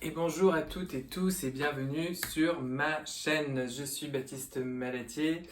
Et bonjour à toutes et tous et bienvenue sur ma chaîne. Je suis Baptiste Malatier,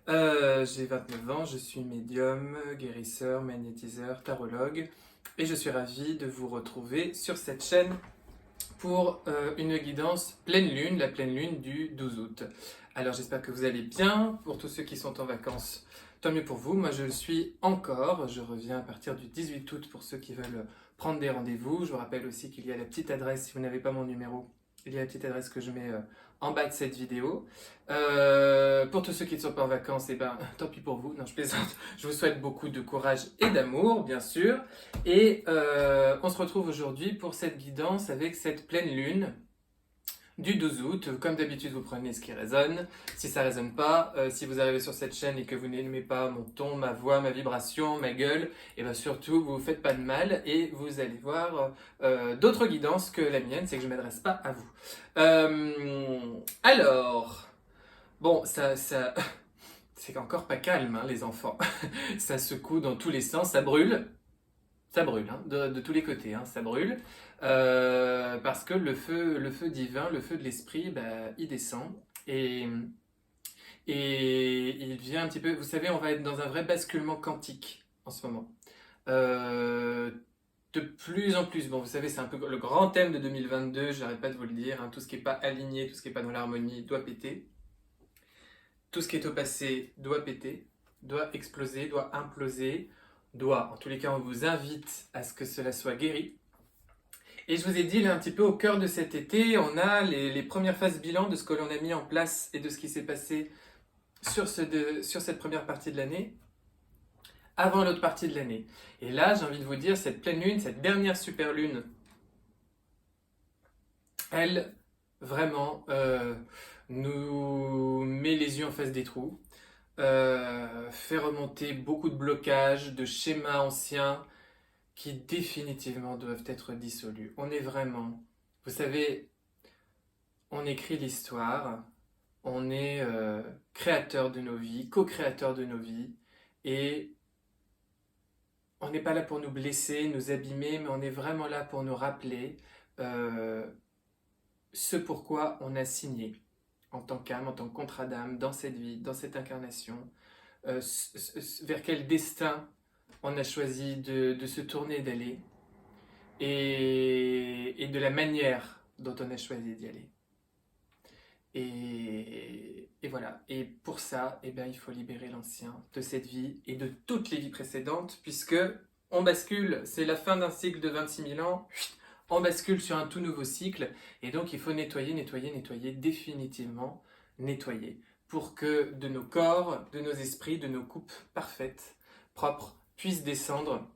j'ai 29 ans, je suis médium, guérisseur, magnétiseur, tarologue et je suis ravi de vous retrouver sur cette chaîne pour une guidance pleine lune, la pleine lune du 12 août. Alors j'espère que vous allez bien. Pour tous ceux qui sont en vacances, tant mieux pour vous. Moi je le suis encore. Je reviens à partir du 18 août pour ceux qui veulent prendre des rendez-vous. Je vous rappelle aussi qu'il y a la petite adresse, si vous n'avez pas mon numéro, il y a la petite adresse que je mets en bas de cette vidéo. Pour tous ceux qui ne sont pas en vacances, eh ben, tant pis pour vous. Non, je plaisante. Je vous souhaite beaucoup de courage et d'amour, bien sûr. Et on se retrouve aujourd'hui pour cette guidance avec cette pleine lune du 12 août. Comme d'habitude, vous prenez ce qui résonne. Si ça ne résonne pas, si vous arrivez sur cette chaîne et que vous n'aimez pas mon ton, ma voix, ma vibration, ma gueule, et bien surtout, vous ne vous faites pas de mal et vous allez voir d'autres guidances que la mienne, c'est que je ne m'adresse pas à vous. Alors, bon, ça c'est encore pas calme, hein, les enfants. Ça secoue dans tous les sens, ça brûle. Ça brûle, hein, de tous les côtés, hein, ça brûle. Parce que le feu divin, le feu de l'esprit, bah, il descend. Et il vient un petit peu. Vous savez, on va être dans un vrai basculement quantique en ce moment. Euh, de plus en plus, bon, vous savez, c'est un peu le grand thème de 2022, j'arrête pas de vous le dire, hein, tout ce qui n'est pas aligné, tout ce qui n'est pas dans l'harmonie doit péter. Tout ce qui est au passé doit péter, doit exploser, doit imploser, doit, en tous les cas, on vous invite à ce que cela soit guéri. Et je vous ai dit, là, un petit peu au cœur de cet été, on a les premières phases bilan de ce que l'on a mis en place et de ce qui s'est passé sur cette première partie de l'année, avant l'autre partie de l'année. Et là, j'ai envie de vous dire, cette pleine lune, cette dernière super lune, elle, vraiment, nous met les yeux en face des trous, fait remonter beaucoup de blocages, de schémas anciens qui définitivement doivent être dissolus. On est vraiment, vous savez, on écrit l'histoire, on est créateur de nos vies, co-créateur de nos vies, et on n'est pas là pour nous blesser, nous abîmer, mais on est vraiment là pour nous rappeler euh, ce pourquoi on a signé en tant qu'âme, en tant que contrat d'âme, dans cette vie, dans cette incarnation, vers quel destin on a choisi de se tourner, d'aller, et de la manière dont on a choisi d'y aller. Et voilà. Et pour ça, eh bien, il faut libérer l'ancien de cette vie et de toutes les vies précédentes, puisque on bascule, c'est la fin d'un cycle de 26 000 ans, on bascule sur un tout nouveau cycle, et donc il faut nettoyer, nettoyer, nettoyer, définitivement nettoyer, pour que de nos corps, de nos esprits, de nos coupes parfaites, propres, puisse descendre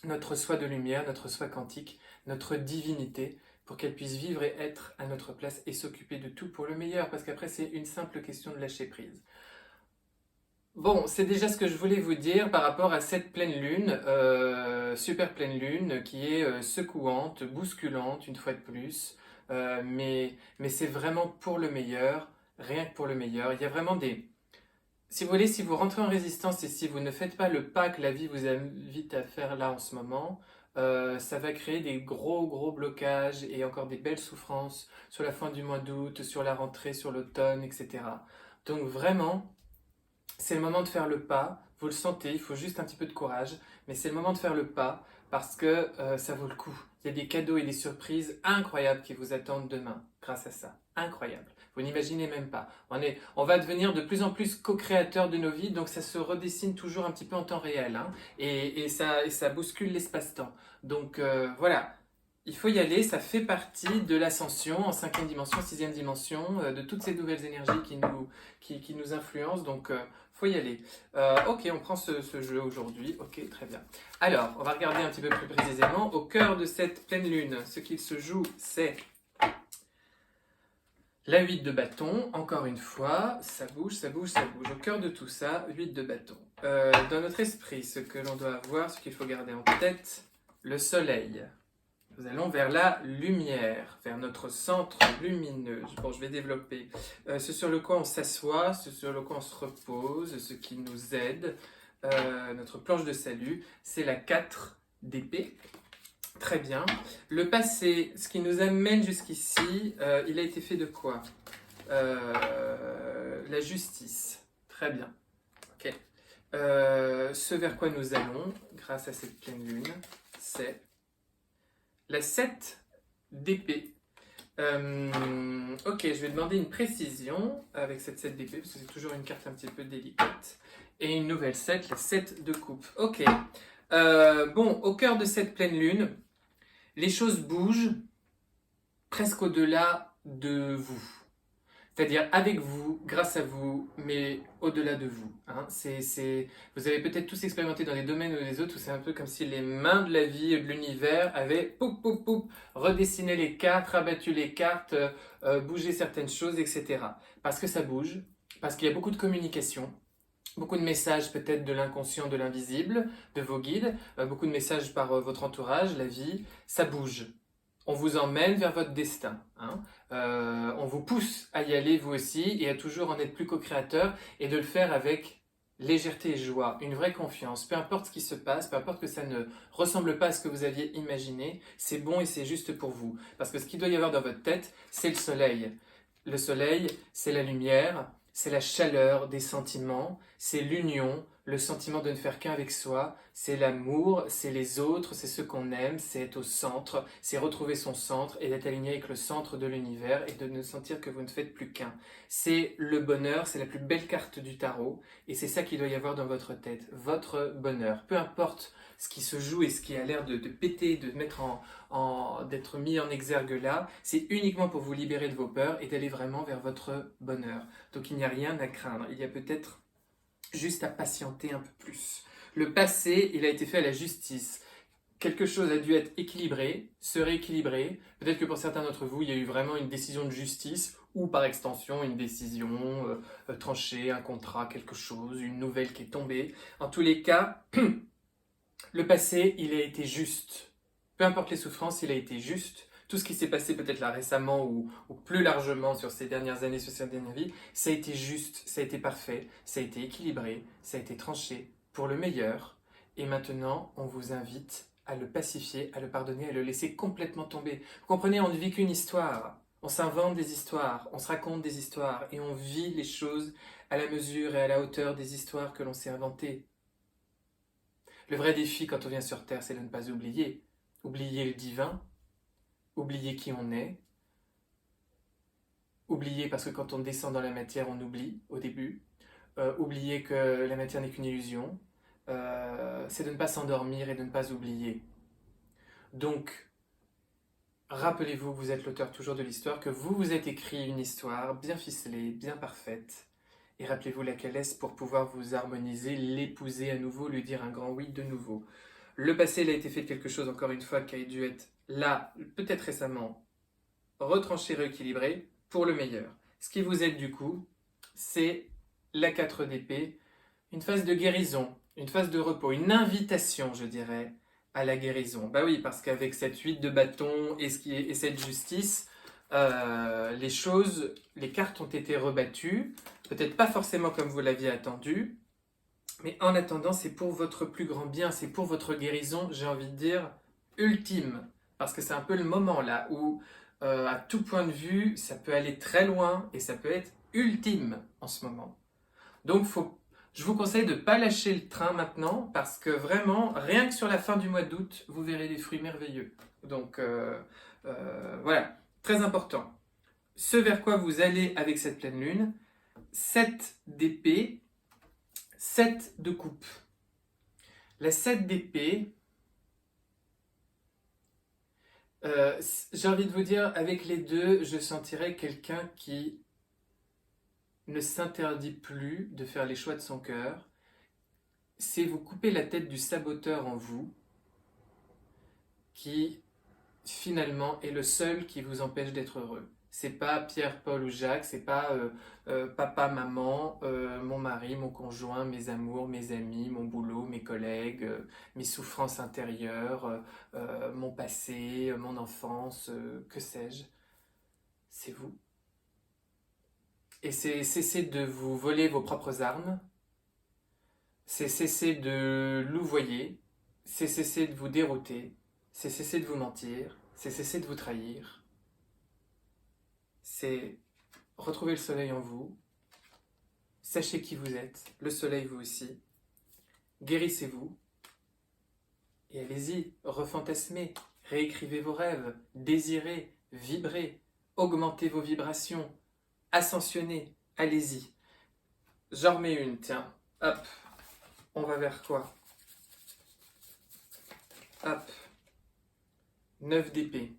notre soi de lumière, notre soi quantique, notre divinité, pour qu'elle puisse vivre et être à notre place et s'occuper de tout pour le meilleur, parce qu'après c'est une simple question de lâcher prise. Bon, c'est déjà ce que je voulais vous dire par rapport à cette pleine lune, super pleine lune, qui est secouante, bousculante une fois de plus, mais c'est vraiment pour le meilleur, rien que pour le meilleur. Il y a vraiment des... Si vous voulez, si vous rentrez en résistance et si vous ne faites pas le pas que la vie vous invite à faire là en ce moment, ça va créer des gros gros blocages et encore des belles souffrances sur la fin du mois d'août, sur la rentrée, sur l'automne, etc. Donc vraiment, c'est le moment de faire le pas. Vous le sentez, il faut juste un petit peu de courage, mais c'est le moment de faire le pas parce que ça vaut le coup. Il y a des cadeaux et des surprises incroyables qui vous attendent demain grâce à ça. Incroyable. Vous n'imaginez même pas. On va devenir de plus en plus co-créateurs de nos vies, donc ça se redessine toujours un petit peu en temps réel, hein, et ça bouscule l'espace-temps. Donc voilà, il faut y aller, ça fait partie de l'ascension en 5e dimension, 6e dimension, de toutes ces nouvelles énergies qui nous influencent, donc faut y aller. Ok, on prend ce jeu aujourd'hui, ok, très bien. Alors, on va regarder un petit peu plus précisément. Au cœur de cette pleine lune, ce qu'il se joue, c'est la 8 de bâton, encore une fois, ça bouge, ça bouge, ça bouge. Au cœur de tout ça, 8 de bâton. Dans notre esprit, ce que l'on doit avoir, ce qu'il faut garder en tête, le soleil. Nous allons vers la lumière, vers notre centre lumineux. Bon, je vais développer. Ce sur le quoi on s'assoit, ce sur le quoi on se repose, ce qui nous aide, notre planche de salut, c'est la 4 d'épée. Très bien. Le passé, ce qui nous amène jusqu'ici, il a été fait de quoi? La justice. Très bien. Ok. Ce vers quoi nous allons, grâce à cette pleine lune, c'est la 7 d'épée. Ok, je vais demander une précision avec cette 7 d'épée, parce que c'est toujours une carte un petit peu délicate. Et une nouvelle 7, la 7 de coupe. Ok. Bon, au cœur de cette pleine lune, les choses bougent presque au-delà de vous. C'est-à-dire avec vous, grâce à vous, mais au-delà de vous. Hein. Vous avez peut-être tous expérimenté dans les domaines ou les autres où c'est un peu comme si les mains de la vie et de l'univers avaient poup, poup, poup, redessiné les cartes, rabattu les cartes, bougé certaines choses, etc. Parce que ça bouge, parce qu'il y a beaucoup de communication, beaucoup de messages peut-être de l'inconscient, de l'invisible, de vos guides, beaucoup de messages par votre entourage, la vie, ça bouge. On vous emmène vers votre destin. Hein. On vous pousse à y aller vous aussi et à toujours en être plus co-créateur et de le faire avec légèreté et joie, une vraie confiance. Peu importe ce qui se passe, peu importe que ça ne ressemble pas à ce que vous aviez imaginé, c'est bon et c'est juste pour vous. Parce que ce qu'il doit y avoir dans votre tête, c'est le soleil. Le soleil, c'est la lumière, c'est la chaleur des sentiments, c'est l'union, le sentiment de ne faire qu'un avec soi, c'est l'amour, c'est les autres, c'est ce qu'on aime, c'est être au centre, c'est retrouver son centre et d'être aligné avec le centre de l'univers et de ne sentir que vous ne faites plus qu'un. C'est le bonheur, c'est la plus belle carte du tarot et c'est ça qu'il doit y avoir dans votre tête, votre bonheur. Peu importe ce qui se joue et ce qui a l'air de péter, de mettre d'être mis en exergue là, c'est uniquement pour vous libérer de vos peurs et d'aller vraiment vers votre bonheur. Donc il n'y a rien à craindre, il y a peut-être juste à patienter un peu plus. Le passé, il a été fait à la justice. Quelque chose a dû être équilibré, se rééquilibrer. Peut-être que pour certains d'entre vous, il y a eu vraiment une décision de justice ou par extension une décision tranchée, un contrat, quelque chose, une nouvelle qui est tombée. En tous les cas, le passé, il a été juste. Peu importe les souffrances, il a été juste. Tout ce qui s'est passé peut-être là récemment ou plus largement sur ces dernières années, sur ces dernières vies, ça a été juste, ça a été parfait, ça a été équilibré, ça a été tranché pour le meilleur. Et maintenant, on vous invite à le pacifier, à le pardonner, à le laisser complètement tomber. Vous comprenez, on ne vit qu'une histoire. On s'invente des histoires, on se raconte des histoires et on vit les choses à la mesure et à la hauteur des histoires que l'on s'est inventées. Le vrai défi quand on vient sur Terre, c'est de ne pas oublier. Oublier le divin, oublier qui on est, oublier parce que quand on descend dans la matière, on oublie au début, oublier que la matière n'est qu'une illusion, c'est de ne pas s'endormir et de ne pas oublier. Donc, rappelez-vous que vous êtes l'auteur toujours de l'histoire, que vous vous êtes écrit une histoire bien ficelée, bien parfaite, et rappelez-vous laquelle est pour pouvoir vous harmoniser, l'épouser à nouveau, lui dire un grand oui de nouveau. Le passé, il a été fait de quelque chose, encore une fois, qui a dû être là, peut-être récemment, retranché, rééquilibré, pour le meilleur. Ce qui vous aide du coup, c'est la 4 d'épée, une phase de guérison, une phase de repos, une invitation, je dirais, à la guérison. Bah oui, parce qu'avec cette 8 de bâton et cette justice, les choses, les cartes ont été rebattues, peut-être pas forcément comme vous l'aviez attendu, mais en attendant, c'est pour votre plus grand bien, c'est pour votre guérison, j'ai envie de dire, ultime. Parce que c'est un peu le moment là où, à tout point de vue, ça peut aller très loin et ça peut être ultime en ce moment. Donc, je vous conseille de ne pas lâcher le train maintenant parce que vraiment, rien que sur la fin du mois d'août, vous verrez des fruits merveilleux. Donc, voilà, très important. Ce vers quoi vous allez avec cette pleine lune, 7 d'épée, 7 de coupe. La 7 d'épée, j'ai envie de vous dire, avec les deux, je sentirais quelqu'un qui ne s'interdit plus de faire les choix de son cœur. C'est vous couper la tête du saboteur en vous, qui finalement est le seul qui vous empêche d'être heureux. C'est pas Pierre, Paul ou Jacques, c'est pas papa, maman, mon mari, mon conjoint, mes amours, mes amis, mon boulot, mes collègues, mes souffrances intérieures, mon passé, mon enfance, que sais-je. C'est vous. Et c'est cesser de vous voler vos propres armes, c'est cesser de louvoyer, c'est cesser de vous dérouter, c'est cesser de vous mentir, c'est cesser de vous trahir, c'est retrouver le soleil en vous, sachez qui vous êtes, le soleil vous aussi, guérissez-vous, et allez-y, refantasmez, réécrivez vos rêves, désirez, vibrez, augmentez vos vibrations, ascensionnez, allez-y. J'en remets une, tiens, hop, on va vers quoi? Hop, 9 d'épée.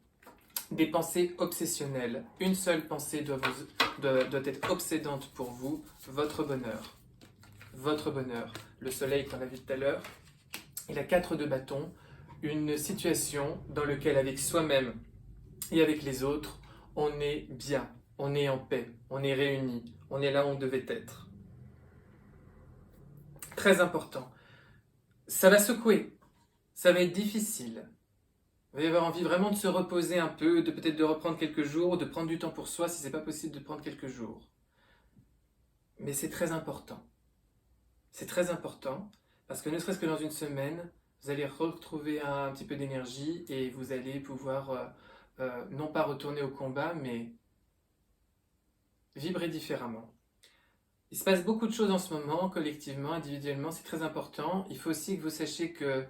Des pensées obsessionnelles. Une seule pensée doit être obsédante pour vous, votre bonheur. Votre bonheur. Le soleil qu'on a vu tout à l'heure. Et la 4 de bâton, une situation dans laquelle avec soi-même et avec les autres, on est bien, on est en paix, on est réunis, on est là où on devait être. Très important. Ça va secouer, ça va être difficile. Vous allez avoir envie vraiment de se reposer un peu, de peut-être de reprendre quelques jours, de prendre du temps pour soi si c'est pas possible de prendre quelques jours. Mais c'est très important. C'est très important parce que ne serait-ce que dans une semaine, vous allez retrouver un petit peu d'énergie et vous allez pouvoir non pas retourner au combat, mais vibrer différemment. Il se passe beaucoup de choses en ce moment, collectivement, individuellement, c'est très important. Il faut aussi que vous sachiez que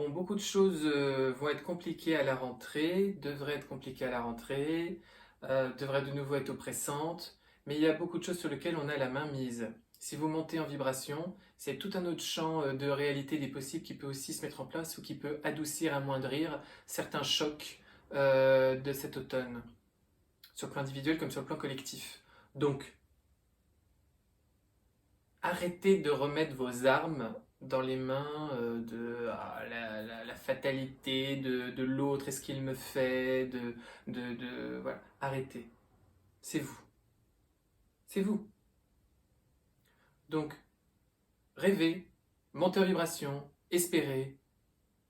beaucoup de choses vont être compliquées à la rentrée, devraient être compliquées à la rentrée, devraient de nouveau être oppressantes, mais il y a beaucoup de choses sur lesquelles on a la main mise. Si vous montez en vibration, c'est tout un autre champ de réalité des possibles qui peut aussi se mettre en place ou qui peut adoucir, amoindrir certains chocs de cet automne, sur le plan individuel comme sur le plan collectif. Donc, arrêtez de remettre vos armes dans les mains de la fatalité de l'autre, est-ce qu'il me fait, voilà. Arrêtez. C'est vous. C'est vous. Donc, rêvez, montez en vibration, espérez,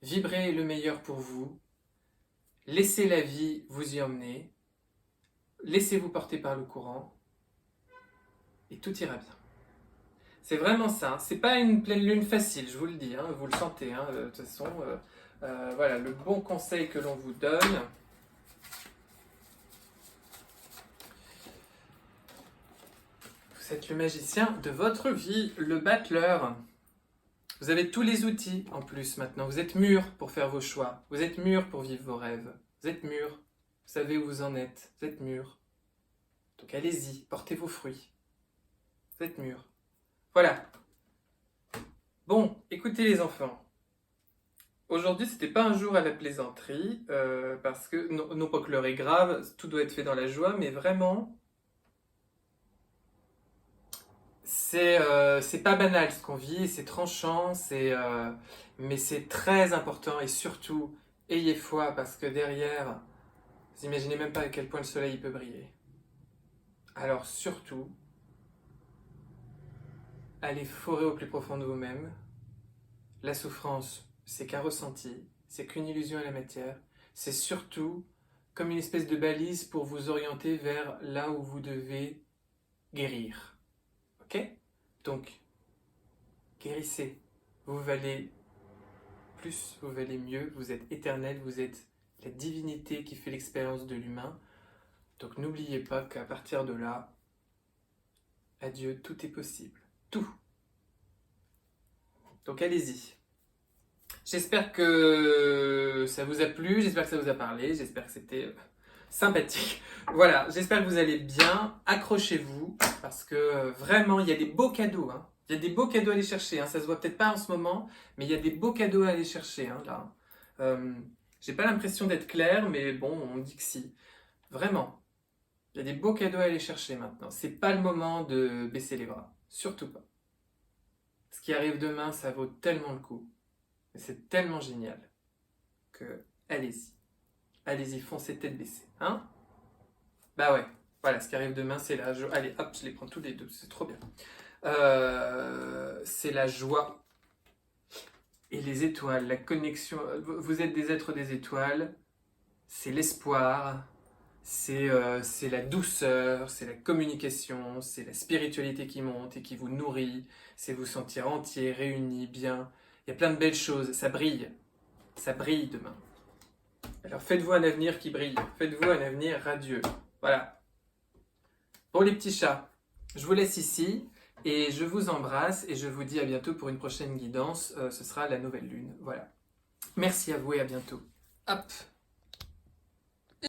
vibrez le meilleur pour vous, laissez la vie vous y emmener, laissez-vous porter par le courant, et tout ira bien. C'est vraiment ça, c'est pas une pleine lune facile, je vous le dis, hein, vous le sentez, hein, de toute façon, voilà, le bon conseil que l'on vous donne, vous êtes le magicien de votre vie, le battleur. Vous avez tous les outils en plus maintenant, vous êtes mûr pour faire vos choix, vous êtes mûr pour vivre vos rêves, vous êtes mûr, vous savez où vous en êtes, vous êtes mûr. Donc allez-y, portez vos fruits, vous êtes mûr. Voilà. Bon, écoutez les enfants. Aujourd'hui, c'était pas un jour à la plaisanterie, parce que, non pas que l'heure est grave, tout doit être fait dans la joie, mais vraiment, c'est pas banal ce qu'on vit, c'est tranchant, mais c'est très important et surtout, ayez foi parce que derrière, vous imaginez même pas à quel point le soleil peut briller. Alors surtout, allez forer au plus profond de vous-même. La souffrance, c'est qu'un ressenti, c'est qu'une illusion à la matière. C'est surtout comme une espèce de balise pour vous orienter vers là où vous devez guérir. Ok? Donc, guérissez. Vous valez plus, vous valez mieux, vous êtes éternel, vous êtes la divinité qui fait l'expérience de l'humain. Donc n'oubliez pas qu'à partir de là, adieu, tout est possible. Tout. Donc allez-y. J'espère que ça vous a plu, j'espère que ça vous a parlé, j'espère que c'était sympathique. Voilà, j'espère que vous allez bien. Accrochez-vous parce que vraiment, il y a des beaux cadeaux. Hein. Il y a des beaux cadeaux à aller chercher. Hein. Ça se voit peut-être pas en ce moment, mais il y a des beaux cadeaux à aller chercher. Hein, là. J'ai pas l'impression d'être clair, mais bon, on dit que si. Vraiment, il y a des beaux cadeaux à aller chercher maintenant. C'est pas le moment de baisser les bras. Surtout pas. Ce qui arrive demain, ça vaut tellement le coup. C'est tellement génial que allez-y. Allez-y, foncez tête baissée. Hein? Bah ouais. Voilà, ce qui arrive demain, c'est la joie. Allez, hop, je les prends tous les deux. C'est trop bien. C'est la joie et les étoiles, la connexion. Vous êtes des êtres des étoiles. C'est l'espoir. C'est la douceur. C'est la communication. C'est la spiritualité qui monte et qui vous nourrit. C'est vous sentir entier, réuni, bien. Il y a plein de belles choses. Ça brille. ça brille demain. Alors faites-vous un avenir qui brille, faites-vous un avenir radieux. Voilà. Bon les petits chats, je vous laisse ici et je vous embrasse et je vous dis à bientôt pour une prochaine guidance. Ce sera la nouvelle lune. Voilà. Merci à vous et à bientôt. Hop.